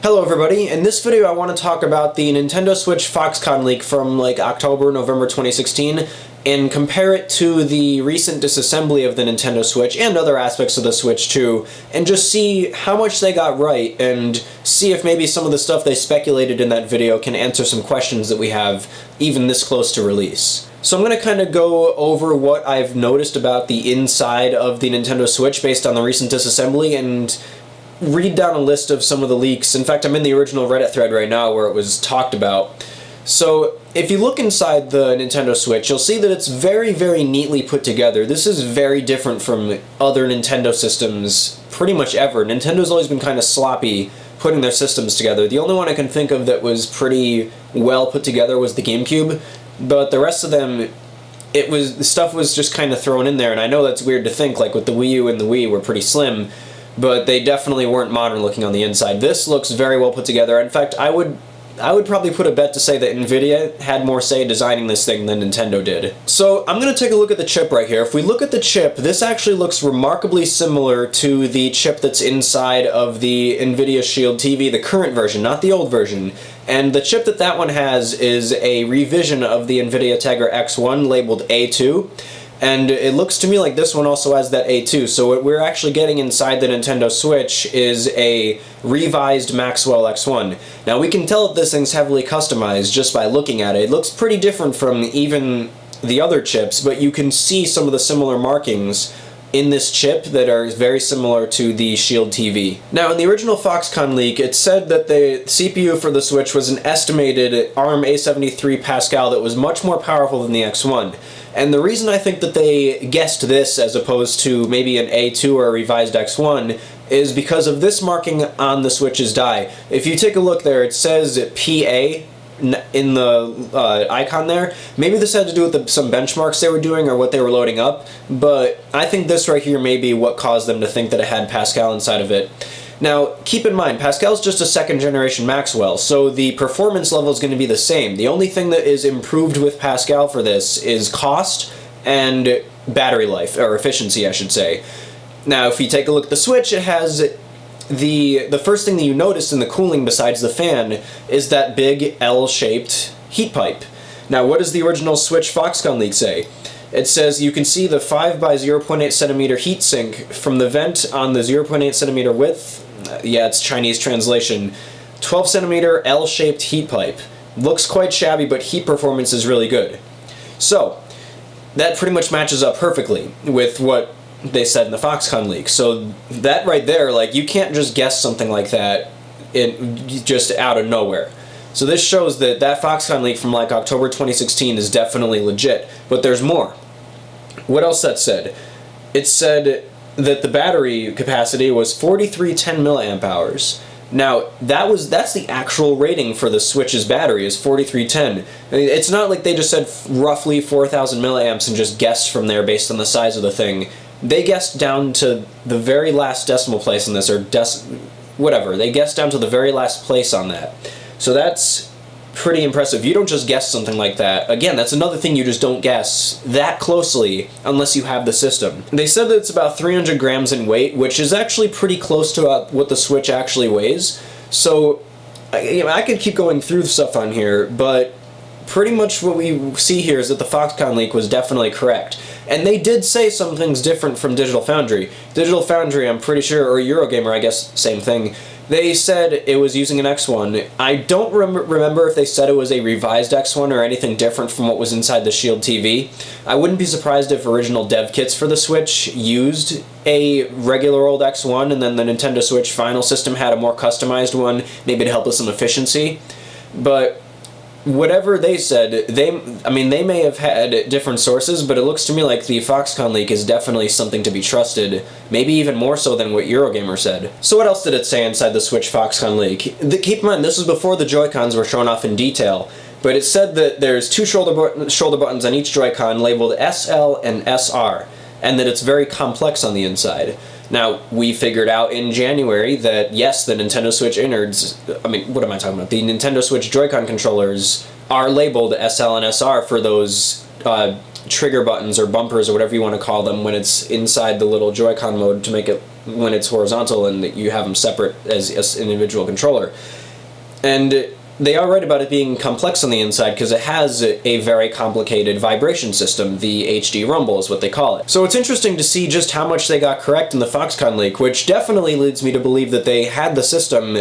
Hello everybody, in this video I want to talk about the Nintendo Switch Foxconn leak from October, November 2016 and compare it to the recent disassembly of the Nintendo Switch and other aspects of the Switch too, and just see how much they got right and see if maybe some of the stuff they speculated in that video can answer some questions that we have even this close to release. So I'm going to kind of go over what I've noticed about the inside of the Nintendo Switch based on the recent disassembly and read down a list of some of the leaks. In fact, I'm in the original Reddit thread right now where it was talked about. So if you look inside the Nintendo Switch, you'll see that it's very, very neatly put together. This is very different from other Nintendo systems pretty much ever. Nintendo's always been kind of sloppy putting their systems together. The only one I can think of that was pretty well put together was the GameCube, but the rest of them, the stuff was just kind of thrown in there, and I know that's weird to think, like with the Wii U and the Wii were pretty slim, but they definitely weren't modern looking on the inside. This looks very well put together. In fact, I would probably put a bet to say that Nvidia had more say designing this thing than Nintendo did. So I'm going to take a look at the chip right here. If we look at the chip, this actually looks remarkably similar to the chip that's inside of the Nvidia Shield TV, the current version, not the old version. And the chip that one has is a revision of the Nvidia Tegra X1 labeled A2. And it looks to me like this one also has that A2, so what we're actually getting inside the Nintendo Switch is a revised Maxwell X1. Now we can tell that this thing's heavily customized just by looking at it. It looks pretty different from even the other chips, but you can see some of the similar markings in this chip that are very similar to the Shield TV. Now in the original Foxconn leak, it said that the CPU for the Switch was an estimated ARM A73 Pascal that was much more powerful than the X1. And the reason I think that they guessed this as opposed to maybe an A2 or a revised X1 is because of this marking on the Switch's die. If you take a look there, it says PA in the icon there. Maybe this had to do with some benchmarks they were doing or what they were loading up, but I think this right here may be what caused them to think that it had Pascal inside of it. Now, keep in mind, Pascal's just a second generation Maxwell, so the performance level is going to be the same. The only thing that is improved with Pascal for this is cost and battery life, or efficiency, I should say. Now, if you take a look at the Switch, it has the first thing that you notice in the cooling besides the fan is that big L-shaped heat pipe. Now, what does the original Switch Foxconn leak say? It says you can see the 5 by 0.8 centimeter heat sink from the vent on the 0.8 centimeter width. Yeah, it's Chinese translation. 12 centimeter L-shaped heat pipe. Looks quite shabby, but heat performance is really good. So, that pretty much matches up perfectly with what they said in the Foxconn leak. So that right there, you can't just guess something like that just out of nowhere. So this shows that Foxconn leak from October 2016 is definitely legit, but there's more. What else that said? It said that the battery capacity was 4310 milliamp hours. Now, that's the actual rating for the Switch's battery, is 4310. I mean, it's not like they just said roughly 4,000 milliamps and just guessed from there based on the size of the thing. They guessed down to the very last decimal place in this, or whatever. They guessed down to the very last place on that. So that's pretty impressive. You don't just guess something like that. Again, that's another thing you just don't guess that closely unless you have the system. They said that it's about 300 grams in weight, which is actually pretty close to what the Switch actually weighs. So, I could keep going through stuff on here, but pretty much what we see here is that the Foxconn leak was definitely correct. And they did say some things different from Digital Foundry. Digital Foundry, I'm pretty sure, or Eurogamer, I guess, same thing. They said it was using an X1. I don't remember if they said it was a revised X1 or anything different from what was inside the Shield TV. I wouldn't be surprised if original dev kits for the Switch used a regular old X1 and then the Nintendo Switch Final System had a more customized one, maybe to help with some efficiency. But whatever they said, they may have had different sources, but it looks to me like the Foxconn leak is definitely something to be trusted, maybe even more so than what Eurogamer said. So what else did it say inside the Switch Foxconn leak? Keep in mind, this was before the Joy-Cons were shown off in detail, but it said that there's two shoulder buttons on each Joy-Con labeled SL and SR, and that it's very complex on the inside. Now, we figured out in January that, yes, the Nintendo Switch innards, what am I talking about? The Nintendo Switch Joy-Con controllers are labeled SL and SR for those trigger buttons or bumpers or whatever you want to call them when it's inside the little Joy-Con mode to make it when it's horizontal and you have them separate as an individual controller. And they are right about it being complex on the inside because it has a very complicated vibration system. The HD rumble is what they call it. So it's interesting to see just how much they got correct in the Foxconn leak, which definitely leads me to believe that they had the system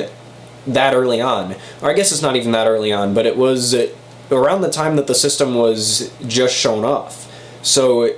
that early on. Or I guess it's not even that early on, but it was around the time that the system was just shown off. So,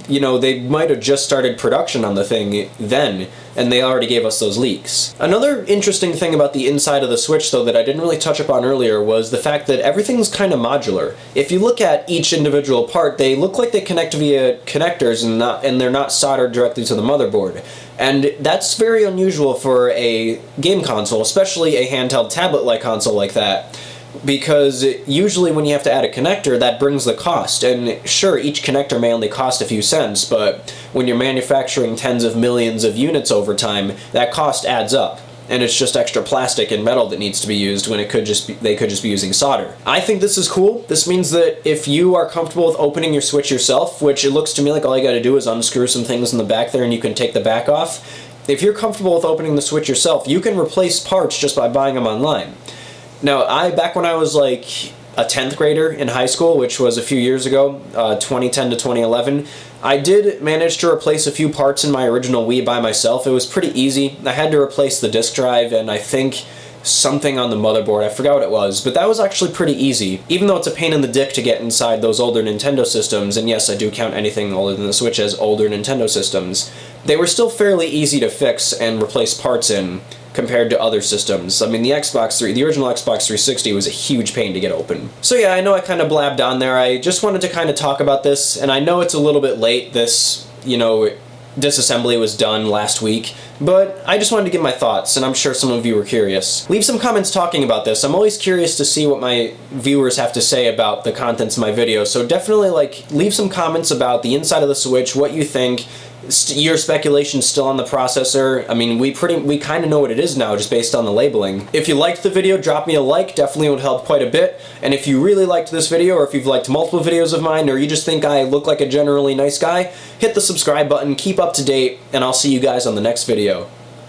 you know, they might have just started production on the thing then, and they already gave us those leaks. Another interesting thing about the inside of the Switch, though, that I didn't really touch upon earlier was the fact that everything's kind of modular. If you look at each individual part, they look like they connect via connectors and they're not soldered directly to the motherboard. And that's very unusual for a game console, especially a handheld tablet-like console like that. Because usually when you have to add a connector, that brings the cost. And sure, each connector may only cost a few cents, but when you're manufacturing tens of millions of units over time, that cost adds up. And it's just extra plastic and metal that needs to be used when they could just be using solder. I think this is cool. This means that if you are comfortable with opening your Switch yourself, which it looks to me like all you gotta do is unscrew some things in the back there and you can take the back off, if you're comfortable with opening the Switch yourself, you can replace parts just by buying them online. Now, back when I was like a 10th grader in high school, which was a few years ago, 2010 to 2011, I did manage to replace a few parts in my original Wii by myself. It was pretty easy. I had to replace the disk drive and I think something on the motherboard. I forgot what it was, but that was actually pretty easy. Even though it's a pain in the dick to get inside those older Nintendo systems, and yes, I do count anything older than the Switch as older Nintendo systems, they were still fairly easy to fix and replace parts in compared to other systems. I mean, the original Xbox 360 was a huge pain to get open. So yeah, I know I kind of blabbed on there. I just wanted to kind of talk about this, and I know it's a little bit late. This, you know, disassembly was done last week, but I just wanted to give my thoughts, and I'm sure some of you were curious. Leave some comments talking about this. I'm always curious to see what my viewers have to say about the contents of my video, so definitely, like, leave some comments about the inside of the Switch, what you think. Your speculation's still on the processor. I mean, we kind of know what it is now just based on the labeling. If you liked the video, drop me a like, definitely would help quite a bit. And if you really liked this video, or if you've liked multiple videos of mine, or you just think I look like a generally nice guy, hit the subscribe button, keep up to date, and I'll see you guys on the next video.